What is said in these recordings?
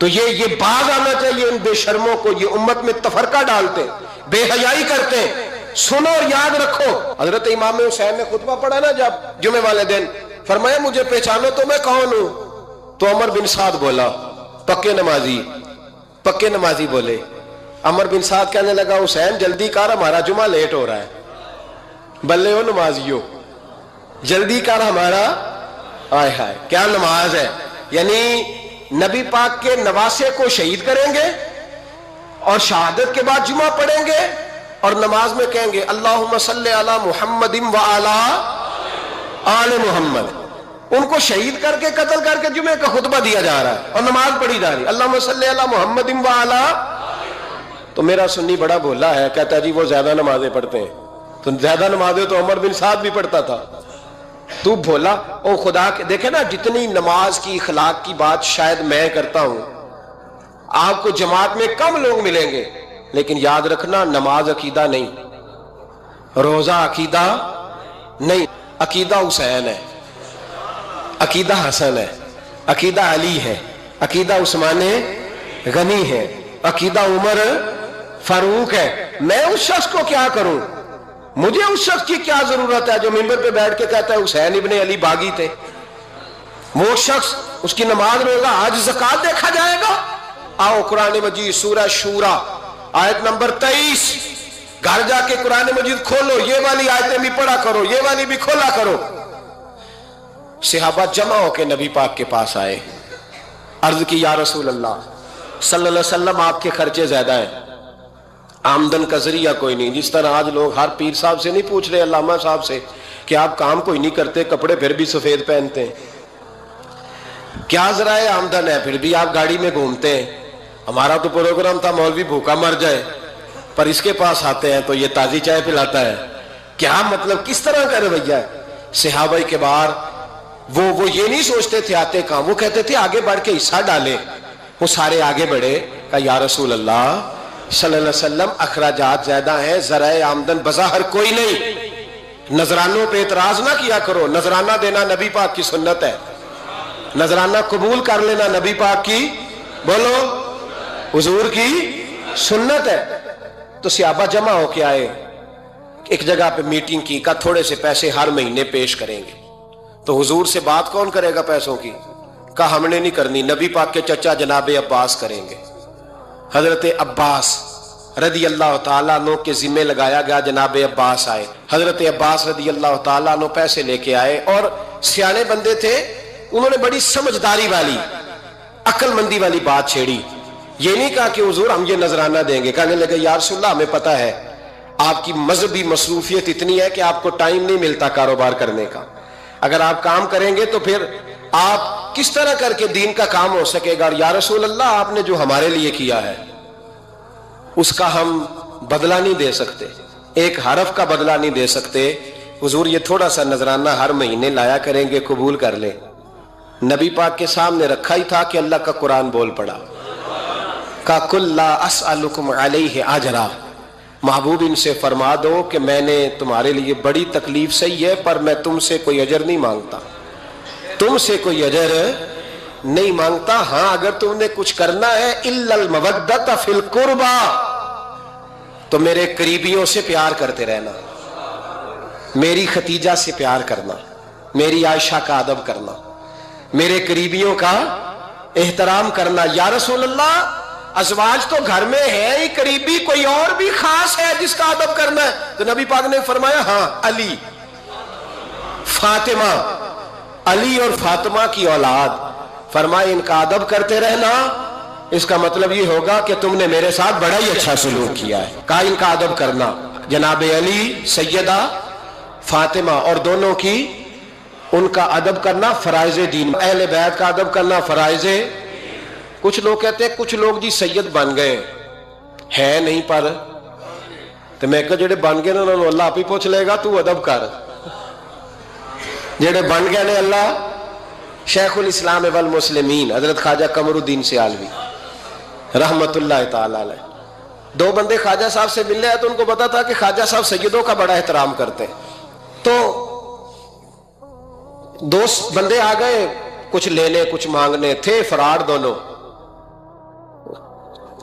تو یہ باز آنا چاہیے ان بے شرموں کو، یہ امت میں تفرقہ ڈالتے، بے حیائی کرتے۔ سنو اور یاد رکھو، حضرت امام حسین نے خطبہ پڑھا نا جب جمعے والے دن، فرمایا مجھے پہچانو تو میں کون ہوں؟ تو عمر بن سعد بولا، پکے نمازی بولے۔ عمر بن سعد کہنے لگا حسین جلدی کر، ہمارا جمعہ لیٹ ہو رہا ہے۔ بلے ہو نمازیو، جلدی کر ہمارا، آئے ہائے کیا نماز ہے! یعنی نبی پاک کے نواسے کو شہید کریں گے اور شہادت کے بعد جمعہ پڑھیں گے اور نماز میں کہیں گے اللہم صلی علی محمد وعلی آل محمد۔ ان کو شہید کر کے قتل کر کے جمعے کا خطبہ دیا جا رہا ہے اور نماز پڑھی جا رہی ہے اللہم صلی علی محمد وعلی۔ تو میرا سنی بڑا بولا ہے، کہتا ہے جی وہ زیادہ نمازیں پڑھتے ہیں۔ تو زیادہ نمازیں تو عمر بن سعد بھی پڑھتا تھا، تو بھولا او خدا کے۔ دیکھیں نا جتنی نماز کی اخلاق کی بات شاید میں کرتا ہوں، آپ کو جماعت میں کم لوگ ملیں گے، لیکن یاد رکھنا نماز عقیدہ نہیں، روزہ عقیدہ نہیں، عقیدہ حسین ہے، عقیدہ حسن ہے، عقیدہ علی ہے، عقیدہ عثمان غنی ہے، عقیدہ عمر فاروق ہے۔ میں اس شخص کو کیا کروں؟ مجھے اس شخص کی کیا ضرورت ہے جو ممبر پہ بیٹھ کے کہتا ہے حسین ابن علی باغی تھے؟ وہ شخص، اس کی نماز روزہ حج زکات دیکھا جائے گا؟ آؤ قرآن مجید سورہ شورا آیت نمبر 23، گھر جا کے قرآن مجید کھولو، یہ والی آیتیں بھی پڑھا کرو، یہ والی بھی کھولا کرو۔ صحابہ جمع ہو کے نبی پاک کے پاس آئے، عرض کی یا رسول اللہ صلی اللہ علیہ وسلم آپ کے خرچے زیادہ ہیں، آمدن کا ذریعہ کوئی نہیں۔ جس طرح آج لوگ ہر پیر صاحب سے نہیں پوچھ رہے، علامہ صاحب سے، کہ آپ کام کوئی نہیں کرتے، کپڑے پھر بھی سفید پہنتے ہیں، کیا ذرائع آمدن ہے، پھر بھی آپ گاڑی میں گھومتے ہیں۔ ہمارا تو پروگرام تھا مولوی بھوکا مر جائے، پر اس کے پاس آتے ہیں تو یہ تازی چائے پلاتا ہے۔ کیا مطلب، کس طرح کا رویہ ہے؟ صحابہ کے بار وہ یہ نہیں سوچتے تھے آتے کام، وہ کہتے تھے آگے بڑھ کے حصہ ڈالے۔ وہ سارے آگے بڑھے، کہا یا رسول اللہ صلی اللہ علیہ وسلم اخراجات زیادہ ہیں، ذرائع آمدن بظاہر کوئی نہیں، نذرانوں پہ اعتراض نہ کیا کرو، نذرانہ دینا نبی پاک کی سنت ہے، نذرانہ قبول کر لینا نبی پاک کی، بولو، حضور کی سنت ہے۔ تو صحابہ جمع ہو کے آئے، ایک جگہ پہ میٹنگ کی، کہا تھوڑے سے پیسے ہر مہینے پیش کریں گے۔ تو حضور سے بات کون کرے گا پیسوں کی؟ کہا ہم نے نہیں کرنی، نبی پاک کے چچا جناب عباس کریں گے۔ حضرت عباس رضی اللہ تعالیٰ عنہ کے ذمہ لگایا گیا، جناب عباس آئے، حضرت عباس رضی اللہ تعالیٰ عنہ پیسے لے کے آئے، اور سیانے بندے تھے، انہوں نے بڑی سمجھداری والی، عقل مندی والی بات چھیڑی۔ یہ نہیں کہا کہ حضور ہم یہ نذرانہ دیں گے، کہنے لگے یا رسول اللہ ہمیں پتہ ہے آپ کی مذہبی مصروفیت اتنی ہے کہ آپ کو ٹائم نہیں ملتا کاروبار کرنے کا، اگر آپ کام کریں گے تو پھر آپ کس طرح کر کے دین کا کام ہو سکے گا؟ اور یا رسول اللہ آپ نے جو ہمارے لیے کیا ہے اس کا ہم بدلہ نہیں دے سکتے، ایک حرف کا بدلہ نہیں دے سکتے، حضور یہ تھوڑا سا نذرانہ ہر مہینے لایا کریں گے، قبول کر لیں۔ نبی پاک کے سامنے رکھا ہی تھا کہ اللہ کا قرآن بول پڑا، کہا قل لا اسألکم علیہ اجرا، محبوب ان سے فرما دو کہ میں نے تمہارے لیے بڑی تکلیف سہی ہے، پر میں تم سے کوئی اجر نہیں مانگتا، تم سے کوئی اجر نہیں مانگتا، ہاں اگر تم نے کچھ کرنا ہے الا المودۃ فی القربى، تو میرے قریبیوں سے پیار کرتے رہنا، میری ختیجہ سے پیار کرنا، میری عائشہ کا ادب کرنا، میرے قریبیوں کا احترام کرنا۔ یا رسول اللہ ازواج تو گھر میں ہے ہی، قریبی کوئی اور بھی خاص ہے جس کا ادب کرنا ہے؟ تو نبی پاک نے فرمایا ہاں علی، فاطمہ، علی اور فاطمہ کی اولاد، فرمائے ان کا ادب کرتے رہنا، اس کا مطلب یہ ہوگا کہ تم نے میرے ساتھ بڑا ہی اچھا سلوک کیا ہے۔ کہا ان کا ادب کرنا، جناب علی، سیدہ فاطمہ، اور دونوں کی ان کا ادب کرنا فرائض دین، اہل بیت کا ادب کرنا فرائض۔ کچھ لوگ کہتے ہیں کچھ لوگ جی سید بن گئے ہے نہیں، پر تو میں کہا جڑے بن گئے انہوں نے اللہ آپ ہی پوچھ لے گا، تو ادب کر، جڑے بن گئے نے اللہ۔ شیخ الاسلام والمسلمین حضرت خواجہ قمر الدین سیالوی رحمت اللہ تعالی علیہ، دو بندے خواجہ صاحب سے ملنے آئے تو ان کو پتا تھا کہ خواجہ صاحب سیدوں کا بڑا احترام کرتے ہیں، تو دو بندے آ گئے کچھ لینے کچھ مانگنے، تھے فراڈ دونوں۔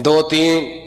2-3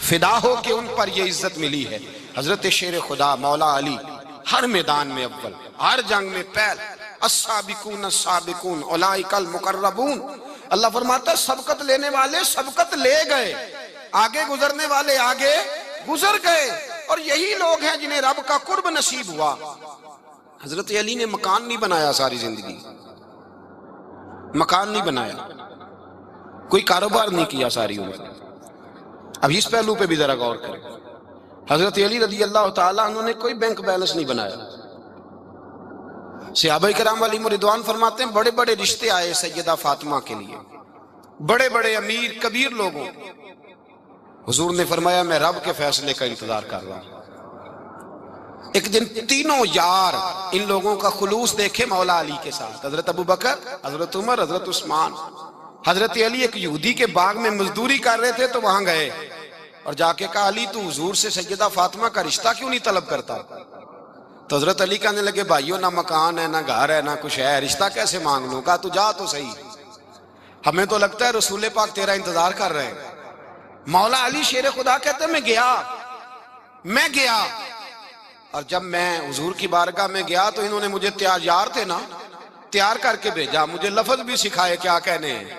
فدا ہو کہ ان پر یہ عزت ملی ہے۔ حضرت شیر خدا مولا علی ہر میدان میں اول، ہر جنگ میں پہل، السابقون السابقون اولئک المقربون۔ اللہ فرماتا ہے سبقت لینے والے سبقت لے گئے، آگے گزرنے والے آگے گزر گئے، اور یہی لوگ ہیں جنہیں رب کا قرب نصیب ہوا۔ حضرت علی نے مکان نہیں بنایا ساری زندگی، مکان نہیں بنایا، کوئی کاروبار نہیں کیا ساری عمر۔ اب اس پہلو پہ بھی ذرا غور کریں، حضرت علی رضی اللہ تعالیٰ عنہ نے کوئی بینک بیلنس نہیں بنایا۔ صحابہ کرام علیہم رضوان فرماتے ہیں بڑے بڑے رشتے آئے سیدہ فاطمہ کے لیے، بڑے بڑے امیر کبیر لوگوں، حضور نے فرمایا میں رب کے فیصلے کا انتظار کر رہا ہوں۔ ایک دن تینوں یار ان لوگوں کا خلوص دیکھے مولا علی کے ساتھ، حضرت ابو بکر، حضرت عمر، حضرت عثمان۔ حضرت علی ایک یہودی کے باغ میں مزدوری کر رہے تھے تو وہاں گئے اور جا کے کہا علی تو حضور سے سیدہ فاطمہ کا رشتہ کیوں نہیں طلب کرتا؟ تو حضرت علی کہنے لگے بھائیو نہ مکان ہے، نہ گھر ہے، نہ کچھ ہے، رشتہ کیسے مانگ لوں؟ کہا تو جا تو صحیح، ہمیں تو لگتا ہے رسول پاک تیرا انتظار کر رہے ہیں۔ مولا علی شیر خدا کہتے ہیں میں گیا اور جب میں حضور کی بارگاہ میں گیا تو انہوں نے مجھے یار تھے نا، تیار کر کے بھیجا، مجھے لفظ بھی سکھائے کیا کہنے ہیں،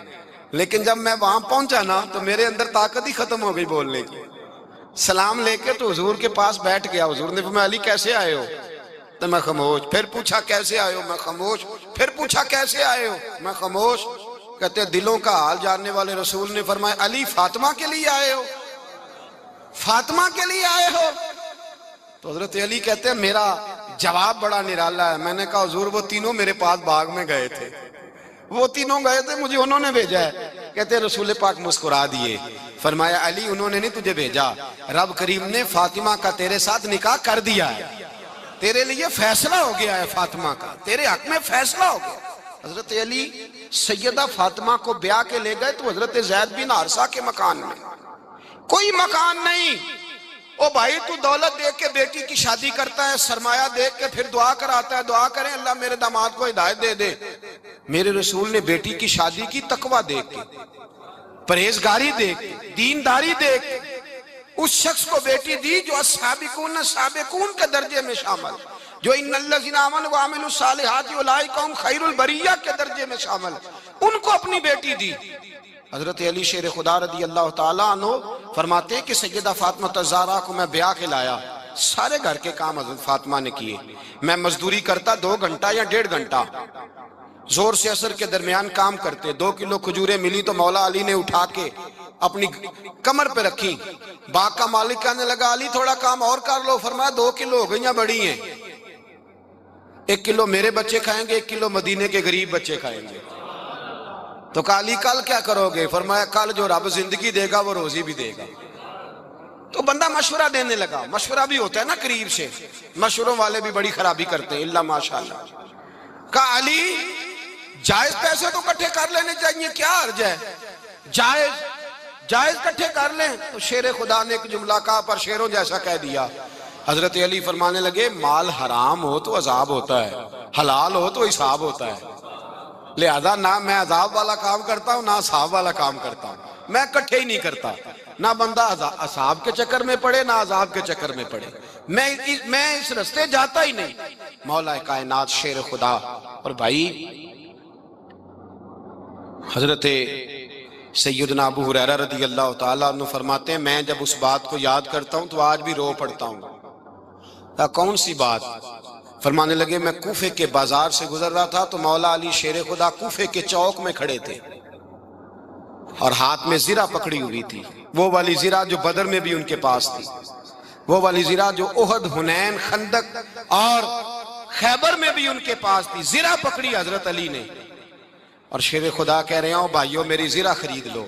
لیکن جب میں وہاں پہنچا نا تو میرے اندر طاقت ہی ختم ہو گئی بولنے کی۔ سلام لے کے تو حضور کے پاس بیٹھ گیا، حضور نے فرمایا علی کیسے آئے ہو؟ تو میں خاموش، پھر پوچھا کیسے آئے ہو؟ میں خاموش، پھر پوچھا کیسے آئے ہو؟ میں خاموش۔ کہتے دلوں کا حال جاننے والے رسول نے فرمایا علی فاطمہ کے لیے آئے ہو؟ فاطمہ کے لیے آئے ہو؟ تو حضرت علی کہتے ہیں میرا جواب بڑا نرالا ہے۔ میں نے کہا حضور وہ تینوں میرے پاس باغ میں گئے تھے، وہ تینوں گئے تھے، مجھے انہوں نے بھیجا ہے۔ کہتے ہیں رسول پاک مسکرا دیے، فرمایا علی انہوں نے نہیں تجھے بھیجا، رب کریم نے فاطمہ کا تیرے ساتھ نکاح کر دیا ہے، تیرے لیے فیصلہ ہو گیا ہے، فاطمہ کا تیرے حق میں فیصلہ ہو گیا۔ حضرت علی سیدہ فاطمہ کو بیاہ کے لے گئے تو حضرت زید بن حارثہ کے مکان میں، کوئی مکان نہیں۔ او بھائی تو دولت دیکھ کے بیٹی کی شادی کرتا ہے، سرمایہ دیکھ کے پھر دعا کراتا ہے، دعا کریں اللہ میرے داماد کو ہدایت دے دے۔ میرے رسول نے بیٹی کی شادی کی تقوی دیکھ کے، پرہیزگاری دیکھ کے، دینداری دیکھ کے، اس شخص کو بیٹی دی جو السابقون السابقون کے درجے میں شامل، جو ان الذین آمنوا وعملوا الصالحات اولئک هم خیر البریہ کے درجے میں شامل، ان کو اپنی بیٹی دی۔ حضرت علی شیر خدا رضی اللہ تعالیٰ عنہ فرماتے ہیں کہ سیدہ فاطمہ الزہرا کو میں بیاہ کے لایا، سارے گھر کے کام حضرت فاطمہ نے کیے، میں مزدوری کرتا 2 گھنٹہ یا 1.5 گھنٹہ، زور سے عصر کے درمیان کام کرتے، 2 کلو کھجوریں ملی تو مولا علی نے اٹھا کے اپنی کمر پہ رکھی۔ باغ کا مالک کہنے لگا علی تھوڑا کام اور کر لو، فرمایا 2 کلو ہو گئیں بڑی ہیں، 1 کلو میرے بچے کھائیں گے، 1 کلو مدینے کے غریب بچے کھائیں گے۔ تو کہا علی کل کیا کرو گے؟ فرمایا کل جو رب زندگی دے گا وہ روزی بھی دے گا۔ تو بندہ مشورہ دینے لگا، مشورہ بھی ہوتا ہے نا قریب سے، مشوروں والے بھی بڑی خرابی کرتے ہیں اللہ ماشاءاللہ۔ کہا علی جائز پیسے تو کٹھے کر لینے چاہیے، کیا حرج ہے، جائز کٹھے کر لیں۔ تو شیر خدا نے ایک جملہ کہا پر شیروں جیسا کہہ دیا۔ حضرت علی فرمانے لگے مال حرام ہو تو عذاب ہوتا ہے، حلال ہو تو حساب ہوتا ہے، لہذا نہ میں عذاب والا کام کرتا ہوں نہ حساب والا کام کرتا ہوں، میں کٹھے ہی نہیں کرتا، نہ بندہ عذاب کے چکر میں پڑے نہ عذاب کے چکر میں پڑے، میں اس رستے جاتا ہی نہیں۔ مولا کائنات شیر خدا۔ اور بھائی حضرت سیدنا ابو ہریرہ رضی اللہ تعالیٰ عنہ فرماتے ہیں میں جب اس بات کو یاد کرتا ہوں تو آج بھی رو پڑتا ہوں۔ کون سی بات؟ فرمانے لگے میں کوفے کے بازار سے گزر رہا تھا تو مولا علی شیر خدا کوفے کے چوک میں کھڑے تھے اور ہاتھ میں زرہ پکڑی ہوئی تھی، وہ والی زرہ جو بدر میں بھی ان کے پاس تھی، وہ والی زرہ جو احد، حنین، خندق اور خیبر میں بھی ان کے پاس تھی، زرہ پکڑی حضرت علی نے اور شیر خدا کہہ رہے ہوں بھائیو میری زرہ خرید لو،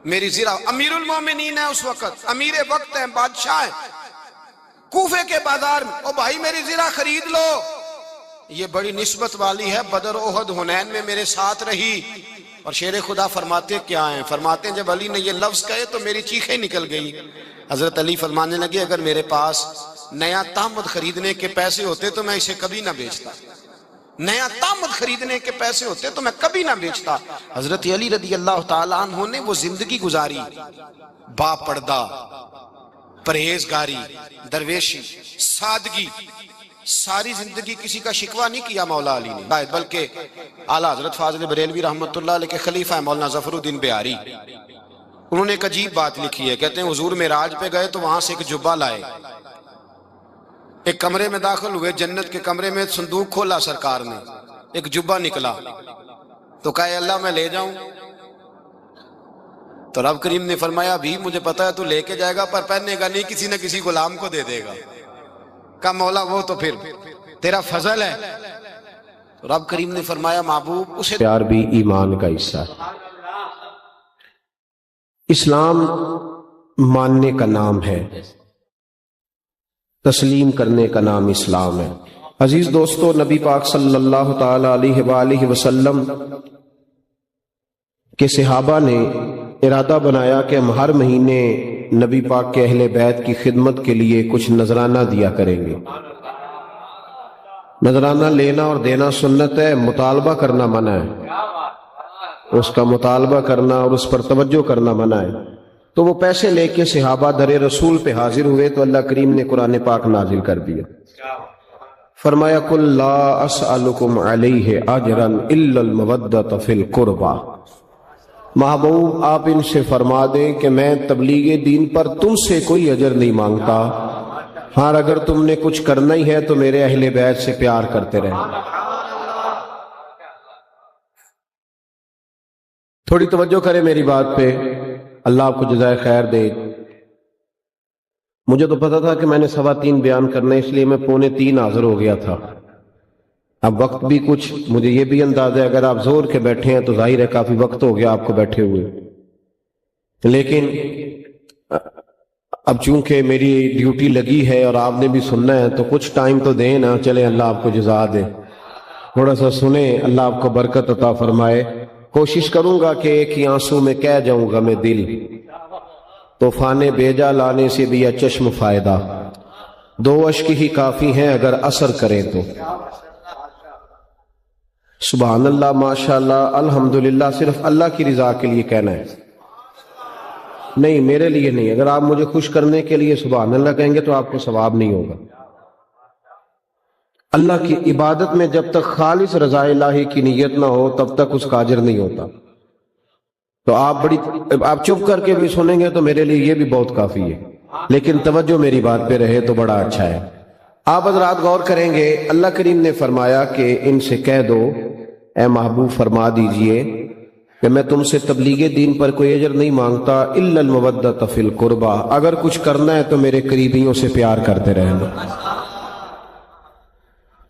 میری زرہ۔ امیر المومنین ہے اس وقت، امیر وقت ہے، بادشاہ ہے، کوفے کے بازار میں، او بھائی میری زرہ خرید لو، یہ بڑی نسبت والی ہے، بدر، احد، حنین میں میرے ساتھ رہی۔ اور شیر خدا فرماتے کیا ہیں؟ فرماتے ہیں جب علی نے یہ لفظ کہے تو میری چیخیں نکل گئی۔ حضرت علی فرمانے لگے اگر میرے پاس نیا تہمد خریدنے کے پیسے ہوتے تو میں اسے کبھی نہ بیچتا، نیا تامد خریدنے کے پیسے ہوتے تو میں کبھی نہ بیچتا۔ حضرت علی رضی اللہ تعالیٰ عنہ نے وہ زندگی گزاری، با پردہ، پرہیزگاری، درویشی، سادگی، ساری زندگی کسی کا شکوہ نہیں کیا مولا علی نے، بلکہ اعلیٰ حضرت فاضل بریلوی رحمۃ اللہ علیہ کے خلیفہ مولانا ظفر الدین بہاری، انہوں نے ایک عجیب بات لکھی ہے، کہتے ہیں حضور معراج پہ گئے تو وہاں سے ایک جبہ لائے، ایک کمرے میں داخل ہوئے، جنت کے کمرے میں صندوق کھولا سرکار نے، ایک جبہ نکلا تو کہا اللہ میں لے جاؤں؟ تو رب کریم نے فرمایا بھی مجھے پتا ہے تو لے کے جائے گا پر پہننے گا نہیں، کسی نہ کسی غلام کو دے دے گا۔ کہا مولا وہ تو پھر تیرا فضل ہے۔ تو رب کریم نے فرمایا محبوب اسے پیار بھی ایمان کا حصہ ہے۔ اسلام ماننے کا نام ہے، تسلیم کرنے کا نام اسلام ہے۔ عزیز دوستو، نبی پاک صلی اللہ تعالی علیہ وآلہ وسلم کے صحابہ نے ارادہ بنایا کہ ہم ہر مہینے نبی پاک کے اہل بیت کی خدمت کے لیے کچھ نذرانہ دیا کریں گے۔ نذرانہ لینا اور دینا سنت ہے، مطالبہ کرنا منع ہے، اس کا مطالبہ کرنا اور اس پر توجہ کرنا منع ہے۔ تو وہ پیسے لے کے صحابہ در رسول پہ حاضر ہوئے تو اللہ کریم نے قرآن پاک نازل کر دیا، فرمایا قل لا اسألکم علیہ اجرا الا المودۃ فی القربى، محبوب آپ ان سے فرما دیں کہ میں تبلیغ دین پر تم سے کوئی اجر نہیں مانگتا، ہاں اگر تم نے کچھ کرنا ہی ہے تو میرے اہل بیت سے پیار کرتے رہنا۔ تھوڑی توجہ کرے میری بات پہ، اللہ آپ کو جزائے خیر دے۔ مجھے تو پتا تھا کہ میں نے 3:15 بیان کرنا ہے، اس لیے میں 2:45 حاضر ہو گیا تھا۔ اب وقت بھی کچھ، مجھے یہ بھی اندازہ ہے اگر آپ زور کے بیٹھے ہیں تو ظاہر ہے کافی وقت ہو گیا آپ کو بیٹھے ہوئے، لیکن اب چونکہ میری ڈیوٹی لگی ہے اور آپ نے بھی سننا ہے تو کچھ ٹائم تو دیں نا، چلے اللہ آپ کو جزا دے، تھوڑا سا سنیں، اللہ آپ کو برکت عطا فرمائے۔ کوشش کروں گا کہ ایک ہی آنسو میں کہہ جاؤں گا میں دل، طوفان بیجا لانے سے بھی چشم فائدہ، 2 اشک ہی کافی ہیں اگر اثر کریں تو۔ سبحان اللہ، ماشاءاللہ، الحمدللہ، صرف اللہ کی رضا کے لیے کہنا ہے، نہیں میرے لیے نہیں۔ اگر آپ مجھے خوش کرنے کے لیے سبحان اللہ کہیں گے تو آپ کو ثواب نہیں ہوگا۔ اللہ کی عبادت میں جب تک خالص رضا الہی کی نیت نہ ہو تب تک اس کا اجر نہیں ہوتا۔ تو آپ چپ کر کے بھی سنیں گے تو میرے لیے یہ بھی بہت کافی ہے، لیکن توجہ میری بات پہ رہے تو بڑا اچھا ہے۔ آپ حضرات غور کریں گے، اللہ کریم نے فرمایا کہ ان سے کہہ دو اے محبوب فرما دیجئے کہ میں تم سے تبلیغ دین پر کوئی اجر نہیں مانگتا الا المودۃ فی القربى، اگر کچھ کرنا ہے تو میرے قریبیوں سے پیار کرتے رہنا۔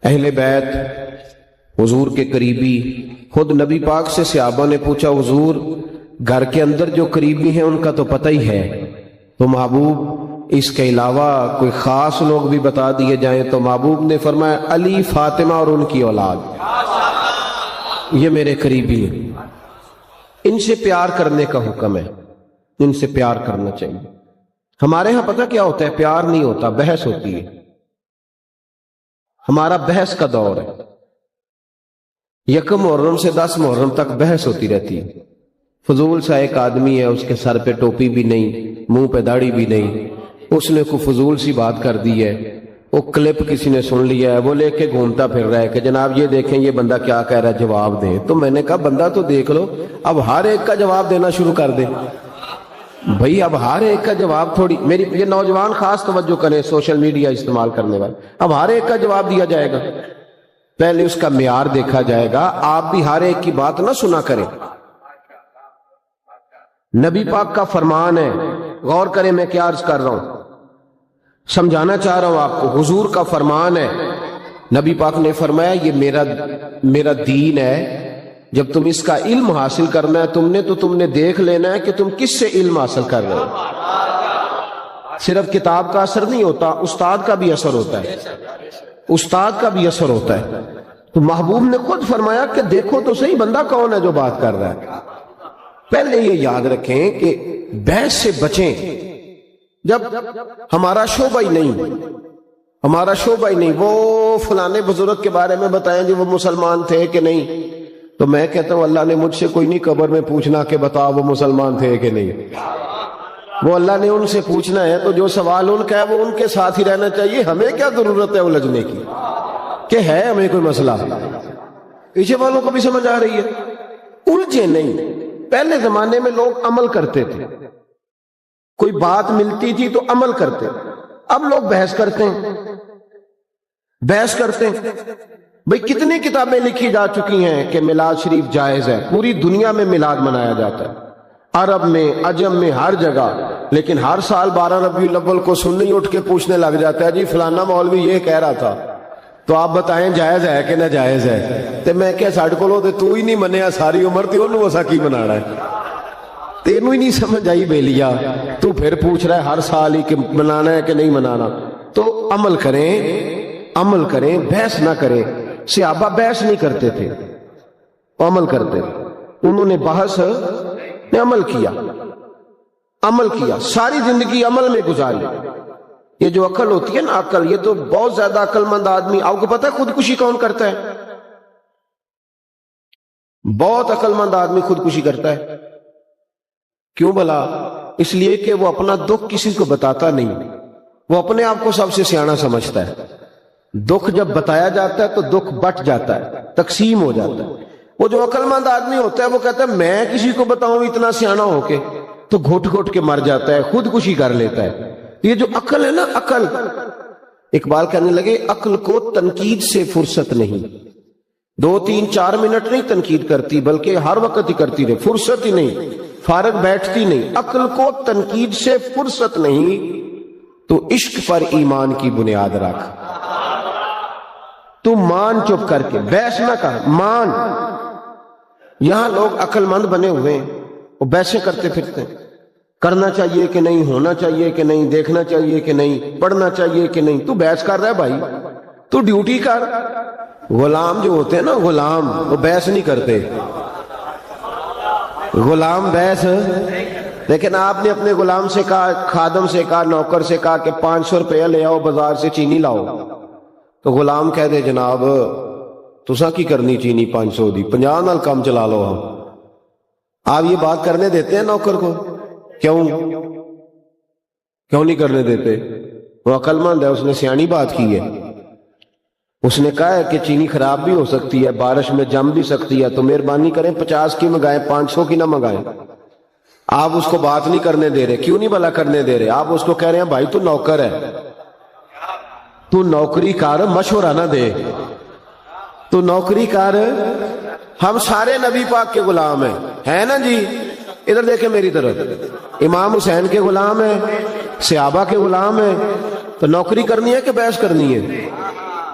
اہل بیت حضور کے قریبی، خود نبی پاک سے صحابہ نے پوچھا حضور گھر کے اندر جو قریبی ہیں ان کا تو پتہ ہی ہے، تو محبوب اس کے علاوہ کوئی خاص لوگ بھی بتا دیے جائیں، تو محبوب نے فرمایا علی، فاطمہ اور ان کی اولاد، یہ میرے قریبی ہیں، ان سے پیار کرنے کا حکم ہے، ان سے پیار کرنا چاہیے۔ ہمارے ہاں پتہ کیا ہوتا ہے، پیار نہیں ہوتا، بحث ہوتی ہے، ہمارا بحث کا دور ہے، 1 محرم سے 10 محرم تک بحث ہوتی رہتی ہے۔ فضول سا ایک آدمی ہے، اس کے سر پہ ٹوپی بھی نہیں، منہ پہ داڑھی بھی نہیں، اس نے کوئی فضول سی بات کر دی ہے، وہ کلپ کسی نے سن لیا ہے، وہ لے کے گھومتا پھر رہا ہے کہ جناب یہ دیکھیں یہ بندہ کیا کہہ رہا ہے، جواب دیں۔ تو میں نے کہا بندہ تو دیکھ لو، اب ہر ایک کا جواب دینا شروع کر دے بھائی، اب ہر ایک کا جواب تھوڑی، میری یہ نوجوان خاص توجہ کریں، سوشل میڈیا استعمال کرنے والے، اب ہر ایک کا جواب دیا جائے گا، پہلے اس کا معیار دیکھا جائے گا۔ آپ بھی ہر ایک کی بات نہ سنا کریں، نبی پاک کا فرمان ہے، غور کریں میں کیا عرض کر رہا ہوں، سمجھانا چاہ رہا ہوں آپ کو، حضور کا فرمان ہے، نبی پاک نے فرمایا یہ میرا دین ہے، جب تم اس کا علم حاصل کرنا ہے تم نے دیکھ لینا ہے کہ تم کس سے علم حاصل کر رہے ہو۔ صرف کتاب کا اثر نہیں ہوتا، استاد کا بھی اثر ہوتا ہے، استاد کا بھی اثر ہوتا ہے۔ تو محبوب نے خود فرمایا کہ دیکھو تو صحیح بندہ کون ہے جو بات کر رہا ہے۔ پہلے یہ یاد رکھیں کہ بحث سے بچیں، جب ہمارا شعبہ ہی نہیں، ہمارا شعبہ ہی نہیں. وہ فلانے بزرگ کے بارے میں بتائیں جی وہ مسلمان تھے کہ نہیں. تو میں کہتا ہوں اللہ نے مجھ سے کوئی نہیں قبر میں پوچھنا کہ بتا وہ مسلمان تھے کہ نہیں. وہ اللہ نے ان سے پوچھنا ہے تو جو سوال ان کا ہے وہ ان کے ساتھ ہی رہنا چاہیے. ہمیں کیا ضرورت ہے الجھنے کی کہ ہے ہمیں کوئی مسئلہ. پیچھے والوں کو بھی سمجھ آ رہی ہے. الجھے نہیں. پہلے زمانے میں لوگ عمل کرتے تھے, کوئی بات ملتی تھی تو عمل کرتے. اب لوگ بحث کرتے ہیں. بحث کرتے ہیں. بھئی کتنی کتابیں لکھی جا چکی ہیں کہ میلاد شریف جائز ہے. پوری دنیا میں میلاد منایا جاتا ہے, عرب میں, عجم میں, ہر جگہ. لیکن ہر سال 12 ربیع الاول کو سنی اٹھ کے پوچھنے لگ جاتا ہے جی فلانا مولوی یہ کہہ رہا تھا تو آپ بتائیں جائز ہے کہ نہ جائز ہے. تے میں کیا ساڈے کولوں تے تو ہی نہیں منیا ساری عمر تے اونوں اسا کی منانا ہے. تینوں ہی نہیں سمجھ آئی بیلیا, تو پھر پوچھ رہا ہے ہر سال ہی کہ منانا ہے کہ نہیں منانا. تو عمل کریں, عمل کریں, بحث نہ کریں. صحابہ بحث نہیں کرتے تھے, عمل کرتے تھے. انہوں نے بحث نے عمل کیا, عمل کیا, ساری زندگی عمل میں گزاری. یہ جو عقل ہوتی ہے نا عقل, یہ تو بہت زیادہ عقل مند آدمی, آپ کو پتہ ہے خودکشی کون کرتا ہے؟ بہت عقل مند آدمی خودکشی کرتا ہے. کیوں بھلا؟ اس لیے کہ وہ اپنا دکھ کسی کو بتاتا نہیں. وہ اپنے آپ کو سب سے سیاںا سمجھتا ہے. دکھ جب بتایا جاتا ہے تو دکھ بٹ جاتا ہے, تقسیم ہو جاتا ہے. وہ جو عقل مند آدمی ہوتا ہے وہ کہتا ہے میں کسی کو بتاؤں اتنا سیاںا ہو کے, تو گھٹ گھٹ کے مر جاتا ہے, خودکشی کر لیتا ہے. یہ جو عقل ہے نا عقل, اقبال کہنے لگے عقل کو تنقید سے فرصت نہیں. 2 3 4 منٹ نہیں تنقید کرتی بلکہ ہر وقت ہی کرتی رہے, فرصت ہی نہیں, فارغ بیٹھتی نہیں. عقل کو تنقید سے فرصت نہیں تو عشق پر ایمان کی بنیاد رکھ. تو مان چپ کر کے, بحث نہ کر, مان. یہاں لوگ عقل مند بنے ہوئے ہیں, وہ بحثیں کرتے پھرتے ہیں. کرنا چاہیے کہ نہیں, ہونا چاہیے کہ نہیں, دیکھنا چاہیے کہ نہیں, پڑھنا چاہیے کہ نہیں. تو بحث کر رہا ہے بھائی, تو ڈیوٹی کر. غلام جو ہوتے ہیں نا غلام, وہ بحث نہیں کرتے. غلام بحث, لیکن آپ نے اپنے غلام سے کہا, خادم سے کہا, نوکر سے کہا کہ 500 روپیہ لے آؤ بازار سے چینی لاؤ, تو غلام کہہ دے جناب تساں کی کرنی چینی 500 دی, 50 نال کم چلا لو. آپ یہ بات کرنے دیتے ہیں نوکر کو؟ کیوں نہیں کرنے دیتے؟ وہ عقل مند ہے, اس نے سیانی بات کی ہے. اس نے کہا ہے کہ چینی خراب بھی ہو سکتی ہے, بارش میں جم بھی سکتی ہے, تو مہربانی کریں 50 کی منگائیں, 500 کی نہ منگائیں. آپ اس کو بات نہیں کرنے دے رہے. کیوں نہیں بھلا کرنے دے رہے؟ آپ اس کو کہہ رہے ہیں بھائی تو نوکر ہے, تو نوکری کر, مشورہ نہ دے, تو نوکری کر. ہم سارے نبی پاک کے غلام ہیں, ہے نا جی؟ ادھر دیکھیں میری طرف, امام حسین کے غلام ہیں, صحابہ کے غلام ہیں. تو نوکری کرنی ہے کہ بحث کرنی ہے؟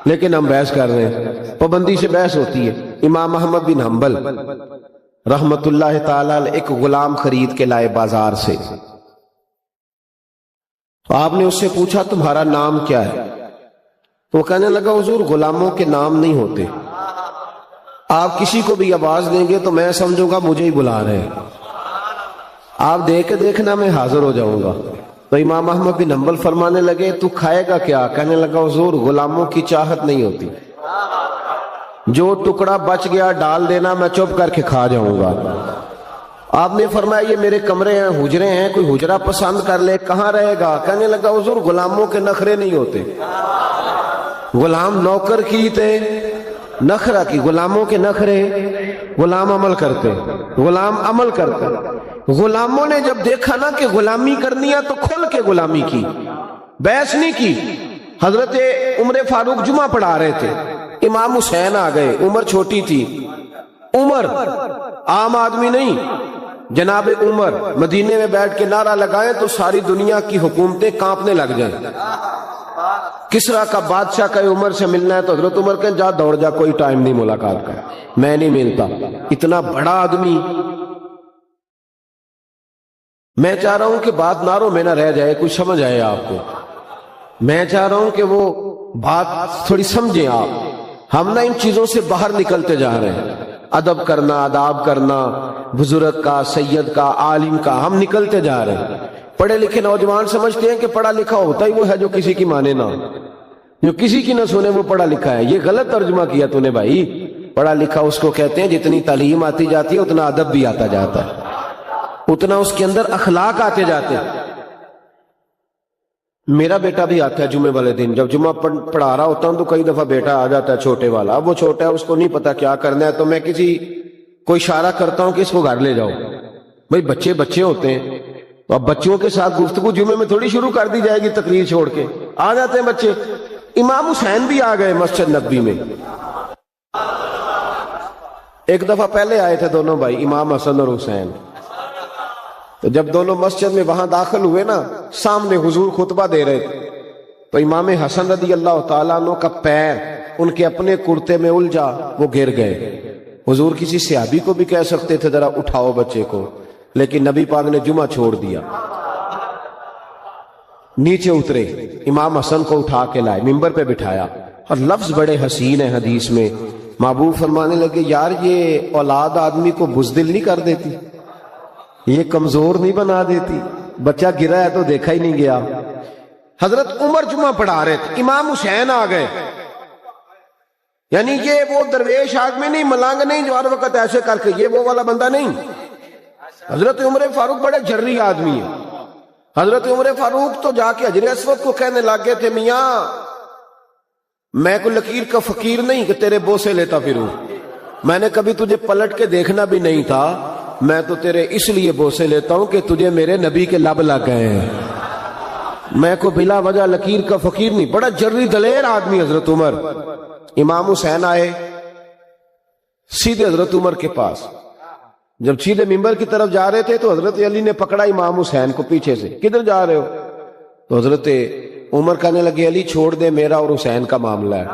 لیکن ہم بحث کر رہے ہیں, پابندی سے بحث ہوتی ہے. امام احمد بن حنبل رحمت اللہ تعالی ایک غلام خرید کے لائے بازار سے. آپ نے اس سے پوچھا تمہارا نام کیا ہے؟ تو وہ کہنے لگا حضور غلاموں کے نام نہیں ہوتے, آپ کسی کو بھی آواز دیں گے تو میں سمجھوں گا مجھے ہی بلا رہے ہیں, آپ دیکھ کے دیکھنا میں حاضر ہو جاؤں گا. تو امام احمد بن حنبل فرمانے لگے تو کھائے گا کیا؟ کہنے لگا حضور غلاموں کی چاہت نہیں ہوتی, جو ٹکڑا بچ گیا ڈال دینا, میں چپ کر کے کھا جاؤں گا. آپ نے فرمایا یہ میرے کمرے ہیں, حجرے ہیں, کوئی حجرہ پسند کر لے, کہاں رہے گا؟ کہنے لگا حضور غلاموں کے نخرے نہیں ہوتے. غلام نوکر کی تے نخرہ کی, غلاموں کے نخرے, غلام عمل کرتے, غلام عمل کرتے. غلاموں نے جب دیکھا نا کہ غلامی کرنی ہے تو کھل کے غلامی کی, بحث نہیں کی. حضرت عمر فاروق جمعہ پڑھا رہے تھے, امام حسین آ گئے, عمر چھوٹی تھی. عمر عام آدمی نہیں, جناب عمر مدینے میں بیٹھ کے نعرہ لگائیں تو ساری دنیا کی حکومتیں کانپنے لگ جائیں. کسرا کا بادشاہ کا عمر سے ملنا ہے تو حضرت عمر کہیں جا دوڑ جا, کوئی ٹائم نہیں ملاقات کا, میں نہیں ملتا. اتنا بڑا آدمی. میں چاہ رہا ہوں کہ بات نعروں میں نہ رہ جائے, کچھ سمجھ آئے آپ کو. میں چاہ رہا ہوں کہ وہ بات تھوڑی سمجھیں آپ. ہم نہ ان چیزوں سے باہر نکلتے جا رہے ہیں. ادب کرنا, آداب کرنا, بزرگ کا, سید کا, عالم کا, ہم نکلتے جا رہے ہیں. پڑھے لکھے نوجوان سمجھتے ہیں کہ پڑھا لکھا ہوتا ہی وہ ہے جو کسی کی مانے نہ. جو کسی کی نہ سنے وہ پڑھا لکھا ہے. یہ غلط ترجمہ کیا تو نے بھائی. پڑھا لکھا اس کو کہتے ہیں جتنی تعلیم آتی جاتی ہے اتنا ادب بھی آتا جاتا ہے, اتنا اس کے اندر اخلاق آتے جاتے ہیں. میرا بیٹا بھی آتا ہے جمعے والے دن, جب جمعہ پڑھا رہا ہوتا ہوں تو کئی دفعہ بیٹا آ جاتا ہے چھوٹے والا. اب وہ چھوٹا ہے, اس کو نہیں پتا کیا کرنا ہے, تو میں کوئی اشارہ کرتا ہوں کہ اس کو گھر لے جاؤ. بھائی بچے ہوتے ہیں, تو اب بچوں کے ساتھ گفتگو جمعے میں تھوڑی شروع کر دی جائے گی تقریر چھوڑ کے. آ جاتے ہیں بچے. امام حسین بھی آ گئے مسجد نبوی میں. ایک دفعہ پہلے آئے تھے دونوں بھائی, امام حسن اور حسین. تو جب دونوں مسجد میں وہاں داخل ہوئے نا, سامنے حضور خطبہ دے رہے تھے, تو امام حسن رضی اللہ تعالیٰ عنہ کا پیر ان کے اپنے کرتے میں الجھا, وہ گر گئے. حضور کسی صحابی کو بھی کہہ سکتے تھے ذرا اٹھاؤ بچے کو, لیکن نبی پاک نے جمعہ چھوڑ دیا. نیچے اترے, امام حسن کو اٹھا کے لائے, منبر پہ بٹھایا, اور لفظ بڑے حسین ہیں حدیث میں. محبوب فرمانے لگے یار یہ اولاد آدمی کو بزدل نہیں کر دیتی, یہ کمزور نہیں بنا دیتی. بچہ گرا ہے تو دیکھا ہی نہیں گیا. حضرت عمر جمعہ پڑھا رہے تھے, امام حسین آ گئے. یعنی یہ وہ درویش آدمی نہیں, ملانگ نہیں جو ہر وقت ایسے کر کے, یہ وہ والا بندہ نہیں. حضرت عمر فاروق بڑے جرری آدمی ہیں. حضرت عمر فاروق تو جا کے حجر اسود کو کہنے لگے تھے میاں میں کوئی لکیر کا فقیر نہیں کہ تیرے بوسے لیتا پھروں, میں نے کبھی تجھے پلٹ کے دیکھنا بھی نہیں تھا, میں تو تیرے اس لیے بوسے لیتا ہوں کہ تجھے میرے نبی کے لب لگ گئے ہیں, میں کو بلا وجہ لکیر کا فقیر نہیں. بڑا جرری دلیر آدمی حضرت عمر. امام حسین آئے سیدھے حضرت عمر کے پاس. جب سیدھے منبر کی طرف جا رہے تھے تو حضرت علی نے پکڑا امام حسین کو پیچھے سے, کدھر جا رہے ہو؟ تو حضرت عمر کہنے لگے علی چھوڑ دے, میرا اور حسین کا معاملہ ہے,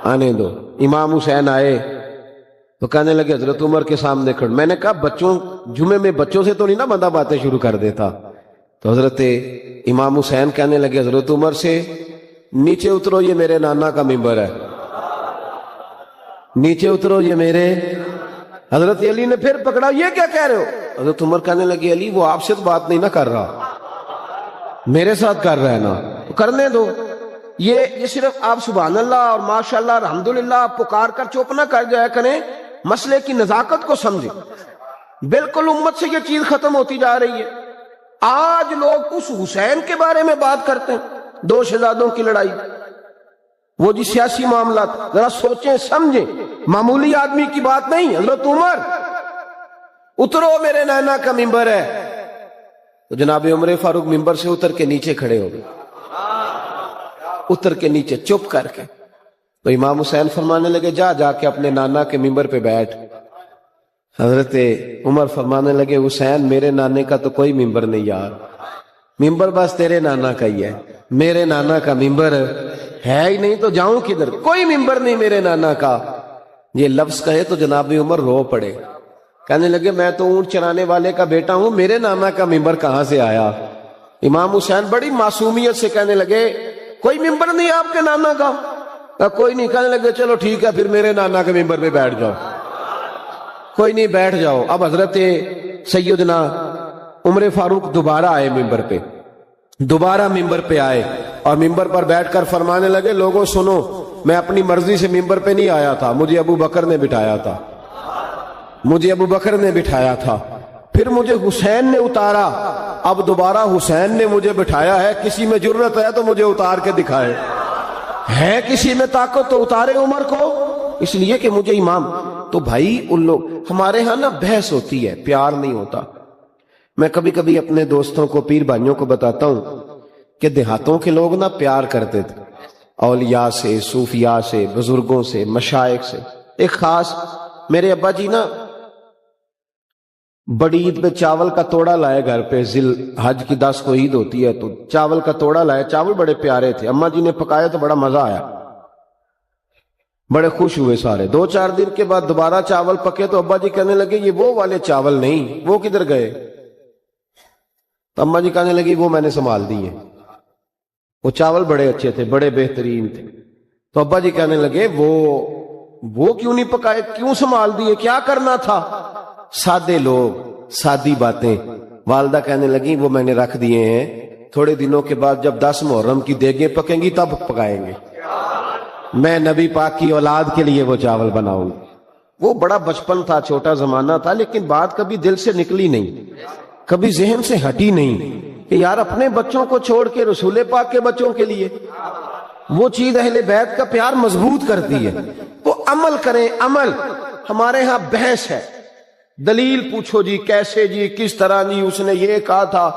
آنے دو. امام حسین آئے تو کہنے لگے حضرت عمر کے سامنے کھڑ. میں نے کہا جمعے میں بچوں سے تو نہیں نا بندہ باتیں شروع کر دیتا. تو حضرت امام حسین کہنے لگے حضرت عمر سے نیچے اترو, یہ میرے نانا کا منبر ہے, نیچے اترو, یہ میرے. حضرت علی نے پھر پکڑا, یہ کیا کہہ رہے ہو؟ حضرت عمر کہنے لگے علی وہ آپ سے تو بات نہیں نہ کر رہا, میرے ساتھ کر رہا ہے نا, تو کرنے دو. یہ صرف آپ سبحان اللہ اور ماشاءاللہ الحمدللہ پکار کر چوپ نہ کر جایا کریں, مسئلے کی نزاکت کو سمجھیں. بالکل امت سے یہ چیز ختم ہوتی جا رہی ہے. آج لوگ اس حسین کے بارے میں بات کرتے ہیں, 2 شہزادوں کی لڑائی, وہ جی سیاسی معاملات. ذرا سوچیں سمجھیں, معمولی آدمی کی بات نہیں. حضرت عمر اترو, میرے نانا کا منبر ہے. تو جناب عمر فاروق منبر سے اتر کے نیچے کھڑے ہو گئے, اتر کے نیچے چپ کر کے. تو امام حسین فرمانے لگے جا کے اپنے نانا کے منبر پہ بیٹھ. حضرت عمر فرمانے لگے حسین میرے نانے کا تو کوئی منبر نہیں یار, منبر بس تیرے نانا کا ہی ہے, میرے نانا کا منبر ہے ہی نہیں, تو جاؤں کدھر, کوئی منبر نہیں میرے نانا کا. یہ لفظ کہے تو جناب عمر رو پڑے, کہنے لگے میں تو اونٹ چرانے والے کا بیٹا ہوں, میرے نانا کا منبر کہاں سے آیا. امام حسین بڑی معصومیت سے کہنے لگے کوئی منبر نہیں آپ کے نانا کا؟ کوئی نہیں. کہنے لگے چلو ٹھیک ہے پھر میرے نانا کے منبر پہ بیٹھ جاؤ. کوئی نہیں, بیٹھ جاؤ. اب حضرت سیدنا عمر فاروق دوبارہ آئے منبر پہ, دوبارہ منبر پہ آئے اور منبر پر بیٹھ کر فرمانے لگے لوگوں سنو, میں اپنی مرضی سے منبر پہ نہیں آیا تھا, مجھے ابو بکر نے بٹھایا تھا, مجھے ابو بکر نے بٹھایا تھا, پھر مجھے حسین نے اتارا, اب دوبارہ حسین نے مجھے بٹھایا ہے. کسی میں جرت ہے تو مجھے اتار کے دکھائے, ہے کسی میں طاقت تو اتارے عمر کو, اس لیے کہ مجھے امام. تو بھائی ان لوگ ہمارے ہاں نا بحث ہوتی ہے, پیار نہیں ہوتا. میں کبھی کبھی اپنے دوستوں کو پیر بھائیوں کو بتاتا ہوں کہ دیہاتوں کے لوگ نا پیار کرتے تھے اولیاء سے, صوفیاء سے, بزرگوں سے, مشائخ سے. ایک خاص میرے ابا جی نا بڑی عید پہ چاول کا توڑا لائے گھر پہ, ذی الحج کی 10 کو عید ہوتی ہے تو چاول کا توڑا لائے. چاول بڑے پیارے تھے, اماں جی نے پکایا تو بڑا مزہ آیا, بڑے خوش ہوئے سارے. 2-4 دن کے بعد دوبارہ چاول پکے تو ابا جی کہنے لگے یہ وہ والے چاول نہیں, وہ کدھر گئے؟ تو اماں جی کہنے لگی وہ میں نے سنبھال دیے, وہ چاول بڑے اچھے تھے, بڑے بہترین تھے. تو ابا جی کہنے لگے وہ کیوں نہیں پکائے, کیوں سنبھال دیے, کیا کرنا تھا؟ سادے لوگ, سادی باتیں. والدہ کہنے لگی وہ میں نے رکھ دیے ہیں تھوڑے دنوں کے بعد جب 10 محرم کی دیگیں پکیں گی تب پکائیں گے، میں نبی پاک کی اولاد کے لیے وہ چاول بناؤں گا۔ وہ بڑا بچپن تھا، چھوٹا زمانہ تھا، لیکن بات کبھی دل سے نکلی نہیں، کبھی ذہن سے ہٹی نہیں کہ یار اپنے بچوں کو چھوڑ کے رسول پاک کے بچوں کے لیے وہ چیز اہل بیت کا پیار مضبوط کرتی ہے۔ وہ عمل کریں، عمل۔ ہمارے ہاں بحث ہے، دلیل پوچھو جی، کیسے جی، کس طرح جی، اس نے یہ کہا تھا،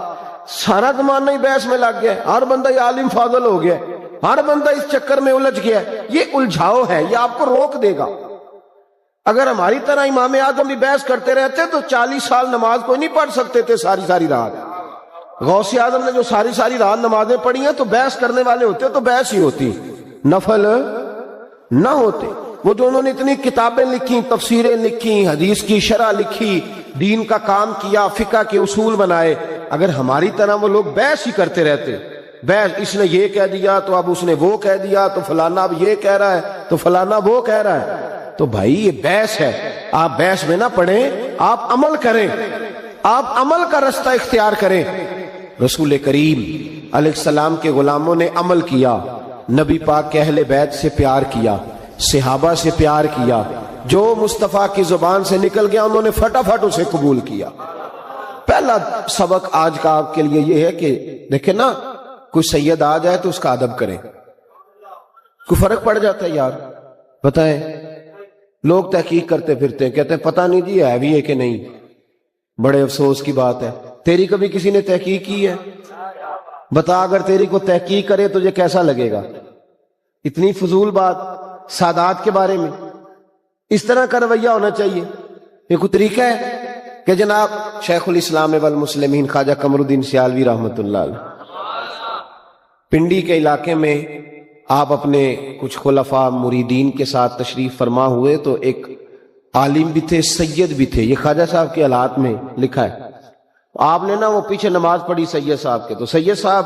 سارا زمانہ ہی بحث میں لگ گیا، ہر بندہ یہ عالم فاضل ہو گیا، ہر بندہ اس چکر میں الجھ گیا۔ یہ الجھاؤ ہے، یہ آپ کو روک دے گا۔ اگر ہماری طرح امام اعظم بھی بحث کرتے رہتے تو 40 سال نماز کوئی نہیں پڑھ سکتے تھے ساری رات۔ غوث اعظم نے جو ساری رات نمازیں پڑھی ہیں تو بحث کرنے والے ہوتے تو بحث ہی ہوتی، نفل نہ ہوتے۔ وہ جو انہوں نے اتنی کتابیں لکھی، تفسیریں لکھی، حدیث کی شرح لکھی، دین کا کام کیا، فقہ کے اصول بنائے، اگر ہماری طرح وہ لوگ بحث ہی کرتے رہتے، بحث، اس نے یہ کہہ دیا تو اب اس نے وہ کہہ دیا، تو فلانا اب یہ کہہ رہا ہے تو فلانا وہ کہہ رہا ہے، تو بھائی یہ بحث ہے۔ آپ بحث میں نہ پڑھیں، آپ عمل کریں، آپ عمل کا رستہ اختیار کریں۔ رسول کریم علیہ السلام کے غلاموں نے عمل کیا، نبی پاک کے اہل بیت سے پیار کیا، صحابہ سے پیار کیا، جو مصطفیٰ کی زبان سے نکل گیا انہوں نے فٹافٹ اسے قبول کیا۔ پہلا سبق آج کا آپ کے لیے یہ ہے کہ دیکھیں نا، کوئی سید آ جائے تو اس کا ادب کریں۔ کوئی فرق پڑ جاتا ہے یار، بتائیں، لوگ تحقیق کرتے پھرتے ہیں، کہتے ہیں پتہ نہیں جی ہے بھی ہے کہ نہیں، بڑے افسوس کی بات ہے۔ تیری کبھی کسی نے تحقیق کی ہے؟ بتا، اگر تیری کو تحقیق کرے تجھے کیسا لگے گا؟ اتنی فضول بات سادات کے بارے میں۔ اس طرح کا رویہ ہونا چاہیے۔ یہ کوئی طریقہ ہے کہ جناب شیخ الاسلام والمسلمین خواجہ قمر الدین سیالوی رحمۃ اللہ علیہ پنڈی کے علاقے میں آپ اپنے کچھ خلفاء مریدین کے ساتھ تشریف فرما ہوئے تو ایک عالم بھی تھے، سید بھی تھے، یہ خواجہ صاحب کے حالات میں لکھا ہے۔ آپ نے نا وہ پیچھے نماز پڑھی سید صاحب کے، تو سید صاحب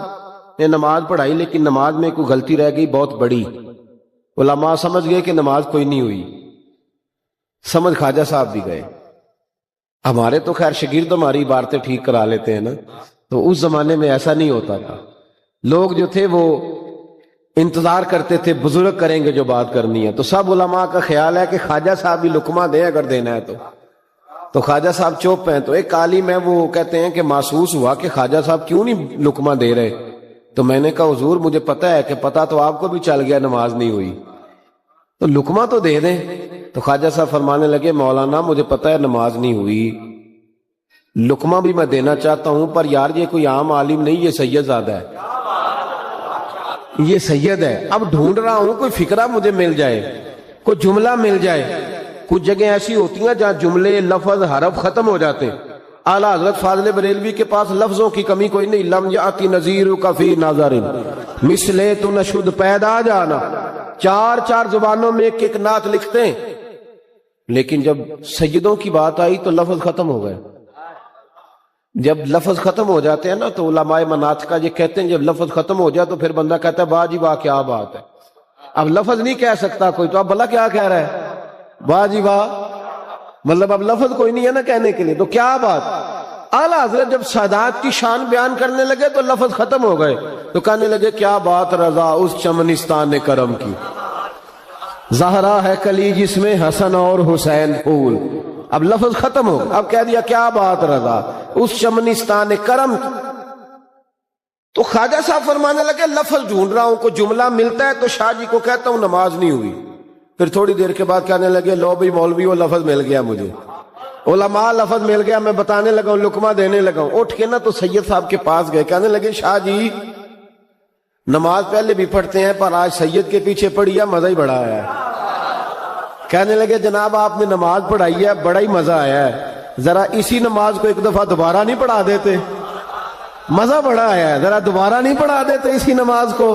نے نماز پڑھائی لیکن نماز میں کوئی غلطی رہ گئی بہت بڑی، علماء سمجھ گئے کہ نماز کوئی نہیں ہوئی، سمجھ خواجہ صاحب بھی گئے۔ ہمارے تو خیر شاگرد ہماری عبارتیں ٹھیک کرا لیتے ہیں نا، تو اس زمانے میں ایسا نہیں ہوتا تھا۔ لوگ جو تھے وہ انتظار کرتے تھے بزرگ کریں گے جو بات کرنی ہے، تو سب علماء کا خیال ہے کہ خواجہ صاحب بھی لقمہ دیں اگر دینا ہے تو خواجہ صاحب چوپ ہیں۔ تو ایک عالم ہے وہ کہتے ہیں کہ محسوس ہوا کہ خواجہ صاحب کیوں نہیں لقمہ دے رہے، تو میں نے کہا حضور مجھے پتہ ہے کہ پتہ تو آپ کو بھی چل گیا نماز نہیں ہوئی، تو لقمہ تو دے دیں۔ تو خواجہ صاحب فرمانے لگے مولانا مجھے پتہ ہے نماز نہیں ہوئی، لقمہ بھی میں دینا چاہتا ہوں، پر یار یہ کوئی عام عالم نہیں، یہ سید زادہ ہے، یہ سید ہے۔ اب ڈھونڈ رہا ہوں کوئی فقرہ مجھے مل جائے، کوئی جملہ مل جائے۔ کچھ جگہ ایسی ہوتی ہیں جہاں جملے، لفظ، حرف ختم ہو جاتے ہیں۔ اعلیٰ حضرت فاضل بریلوی کے پاس لفظوں کی کمی کوئی نہیں، لم یاتی نذیرک فی ناظر مثلے تو نشد پیدا جانا، چار زبانوں میں ایک نعت لکھتے ہیں، لیکن جب سیدوں کی بات آئی تو لفظ ختم ہو گئے۔ جب لفظ ختم ہو جاتے ہیں نا تو علماء مناطق یہ کہتے ہیں جب لفظ ختم ہو جائے تو پھر بندہ کہتا ہے واہ جی واہ کیا بات ہے۔ اب لفظ نہیں کہہ سکتا کوئی تو اب بھلا کیا کہہ رہا ہے، واہ جی واہ، مطلب اب لفظ کوئی نہیں ہے نا کہنے کے لیے، تو کیا بات۔ اعلیٰ حضرت جب سادات کی شان بیان کرنے لگے تو لفظ ختم ہو گئے، تو کہنے لگے کیا بات رضا اس چمنستان کرم کی، زہرا ہے کلی جس میں حسن اور حسین پھول۔ اب لفظ ختم ہو، اب کہہ دیا کیا بات رضا اس چمنستان کرم کی۔ تو خواجہ صاحب فرمانے لگے لفظ ڈھونڈ رہا ہوں، کوئی جملہ ملتا ہے تو شاہ جی کو کہتا ہوں نماز نہیں ہوئی۔ پھر تھوڑی دیر کے بعد کہنے لگے لو بھی مولوی وہ لفظ مل گیا مجھے، علماء لفظ مل گیا، میں بتانے لگا ہوں، لقمہ دینے لگا ہوں۔ اٹھ کے نا تو سید صاحب کے پاس گئے، کہنے لگے شاہ جی نماز پہلے بھی پڑھتے ہیں پر آج سید کے پیچھے پڑھی ہے، مزہ ہی بڑا آیا ہے۔ کہنے لگے جناب آپ نے نماز پڑھائی ہے، بڑا ہی مزہ آیا ہے، ذرا اسی نماز کو ایک دفعہ دوبارہ نہیں پڑھا دیتے، مزہ بڑا آیا ہے، ذرا دوبارہ نہیں پڑھا دیتے اسی نماز کو۔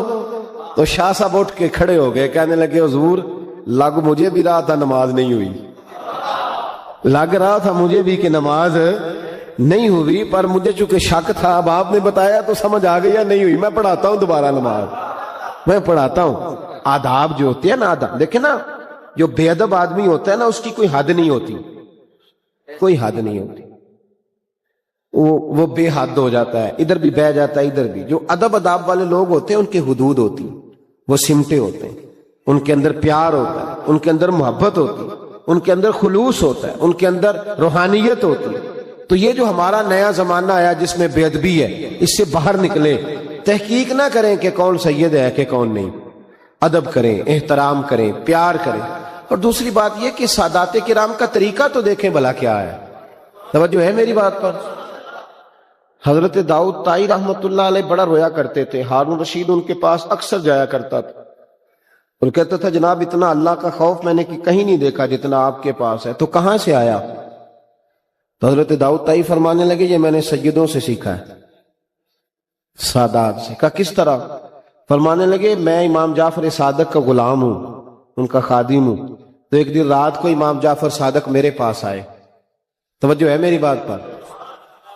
تو شاہ صاحب اٹھ کے کھڑے ہو گئے، کہنے لگے حضور لگ مجھے بھی رہا تھا نماز نہیں ہوئی، لگ رہا تھا مجھے بھی کہ نماز نہیں ہوئی، پر مجھے چونکہ شک تھا، اب آپ نے بتایا تو سمجھ آ گئی نہیں ہوئی، میں پڑھاتا ہوں دوبارہ نماز، میں پڑھاتا ہوں۔ آداب جو ہوتے ہیں نا، آداب دیکھیں نا، جو بے ادب آدمی ہوتا ہے نا اس کی کوئی حد نہیں ہوتی، کوئی حد نہیں ہوتی۔ وہ بے حد ہو جاتا ہے، ادھر بھی بہ جاتا ہے ادھر بھی. جو ادب اداب والے لوگ ہوتے ہیں ان کی حدود ہوتی ہیں، وہ سمٹے ہوتے ہیں، ان کے اندر پیار ہوتا ہے، ان کے اندر محبت ہوتی ہے، ان کے اندر خلوص ہوتا ہے، ان کے اندر روحانیت ہوتی ہے. تو یہ جو ہمارا نیا زمانہ آیا جس میں بے ادبی ہے، اس سے باہر نکلے. تحقیق نہ کریں کہ کون سید ہے کہ کون نہیں، ادب کریں، احترام کریں، پیار کریں. اور دوسری بات یہ کہ سادات کرام کا طریقہ تو دیکھیں بھلا کیا ہے. توجہ ہے میری بات پر؟ حضرت داؤد طائی رحمت اللہ علیہ بڑا رویا کرتے تھے. ہارون رشید ان کے پاس اکثر جایا کرتا تھا اور کہتا تھا جناب اتنا اللہ کا خوف میں نے کہیں نہیں دیکھا جتنا آپ کے پاس ہے، تو کہاں سے آیا؟ تو حضرت داؤد طائی فرمانے لگے یہ میں نے سیدوں سے سیکھا ہے، سادات سے. کہا کس طرح؟ فرمانے لگے میں امام جعفر صادق کا غلام ہوں، ان کا خادم ہوں. تو ایک دن رات کو امام جعفر صادق میرے پاس آئے. توجہ ہے میری بات پر؟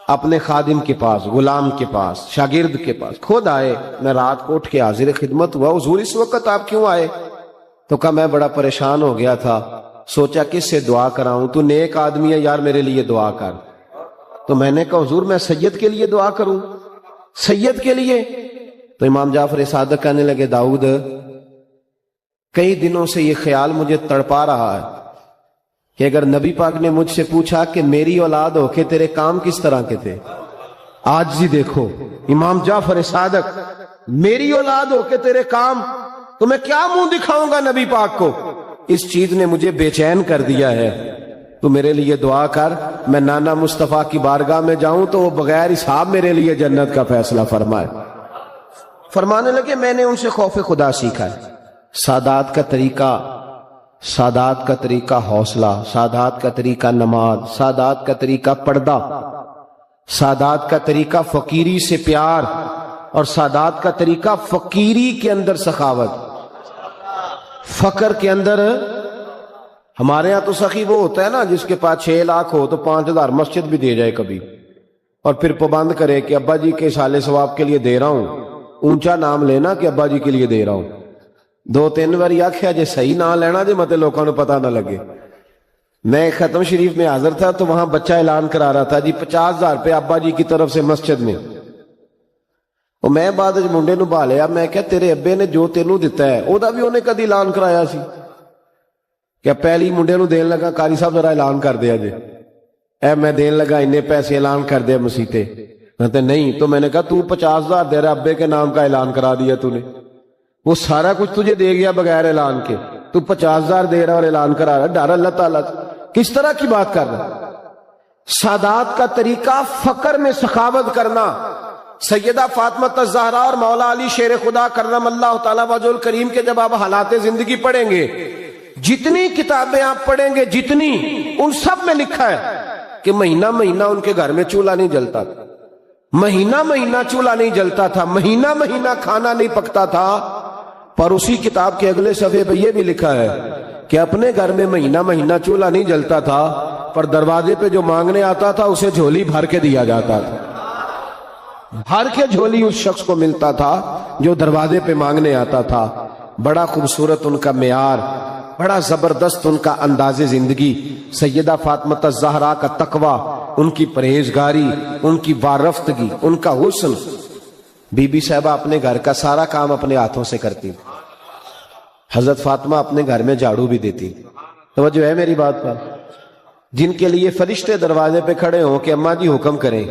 اپنے خادم کے پاس، غلام کے پاس، شاگرد کے پاس خود آئے. میں رات کو اٹھ کے حاضر خدمت ہوا، حضور اس وقت آپ کیوں آئے؟ تو کہا میں بڑا پریشان ہو گیا تھا، سوچا کس سے دعا کراؤں، تو نیک آدمی ہے یار میرے لیے دعا کر. تو میں نے کہا حضور میں سید کے لیے دعا کروں؟ سید کے لیے؟ تو امام جعفر صادق کہنے لگے داؤد کئی دنوں سے یہ خیال مجھے تڑپا رہا ہے کہ اگر نبی پاک نے مجھ سے پوچھا کہ میری اولاد ہو کے تیرے کام کس طرح کے تھے، آج جی دیکھو امام جعفر صادق، میری اولاد ہو کے تیرے کام، تو میں کیا منہ دکھاؤں گا نبی پاک کو؟ اس چیز نے مجھے بے چین کر دیا ہے، تو میرے لیے دعا کر میں نانا مصطفیٰ کی بارگاہ میں جاؤں تو وہ بغیر حساب میرے لیے جنت کا فیصلہ فرمائے. فرمانے لگے میں نے ان سے خوف خدا سیکھا ہے. سادات کا طریقہ، سادات کا طریقہ حوصلہ، سادات کا طریقہ نماز، سادات کا طریقہ پردہ، سادات کا طریقہ فقیری سے پیار، اور سادات کا طریقہ فقیری کے اندر سخاوت، فقر کے اندر. ہمارے ہاں تو سخی وہ ہوتا ہے نا جس کے پاس 6 لاکھ ہو تو 5,000 مسجد بھی دے جائے کبھی، اور پھر پابند کرے کہ ابا جی کے سال ثواب کے لیے دے رہا ہوں، اونچا نام لینا کہ ابا جی کے لیے دے رہا ہوں. 2-3 بار آخیا جے صحیح نام لینا جے متے لوگوں نے پتہ نہ لگے. میں ختم شریف میں حاضر تھا تو وہاں بچہ اعلان کرا رہا تھا جی 50,000 روپے ابا جی کی طرف سے مسجد میں. اور میں بعد منڈے نو بھالیا، میں کہا تیرے ابے نے جو تینوں دیتا ہے وہ بھی انہیں کدی اعلان کرایا سی؟ کہ پہلی منڈے نو دین لگا قاری صاحب ذرا اعلان کر دیا جے، اے میں دین لگا انہیں پیسے اعلان کر دیا مسیتے. کہتے نہیں. تو میں نے کہا تو 50,000 دے رہا، ابے کے نام کا اعلان کرا دیا تو نے، وہ سارا کچھ تجھے دے گیا بغیر اعلان کے، تو 50,000 دے رہا اور اعلان کرا رہا. ڈر اللہ تعالیٰ کس طرح کی بات کر رہا؟ سادات کا طریقہ فقر میں سخاوت کرنا. سیدہ فاطمہ الزہرا اور مولا علی شیر خدا کرم اللہ تعالیٰ وجہ الکریم کے جب آپ حالات زندگی پڑھیں گے، جتنی کتابیں آپ پڑھیں گے جتنی، ان سب میں لکھا ہے کہ مہینہ مہینہ ان کے گھر میں چولہا نہیں جلتا تھا، مہینہ مہینہ چولہا نہیں جلتا تھا، مہینہ مہینہ کھانا نہیں پکتا تھا. پر اسی کتاب کے اگلے صفحے پہ یہ بھی لکھا ہے کہ اپنے گھر میں مہینہ مہینہ چولہا نہیں جلتا تھا، پر دروازے پہ جو مانگنے آتا تھا اسے جھولی بھر کے دیا جاتا تھا. بھر کے جھولی اس شخص کو ملتا تھا جو دروازے پہ مانگنے آتا تھا. بڑا خوبصورت ان کا معیار، بڑا زبردست ان کا انداز زندگی. سیدہ فاطمہ الزہرا کا تقوی، ان کی پرہیزگاری، ان کی وارفتگی، ان کا حسن. بی بی صاحبہ اپنے گھر کا سارا کام اپنے ہاتھوں سے کرتی، حضرت فاطمہ اپنے گھر میں جھاڑو بھی دیتی. توجہ ہے میری بات پر؟ جن کے لیے فرشتے دروازے پہ کھڑے ہوں کہ اماں جی حکم کریں،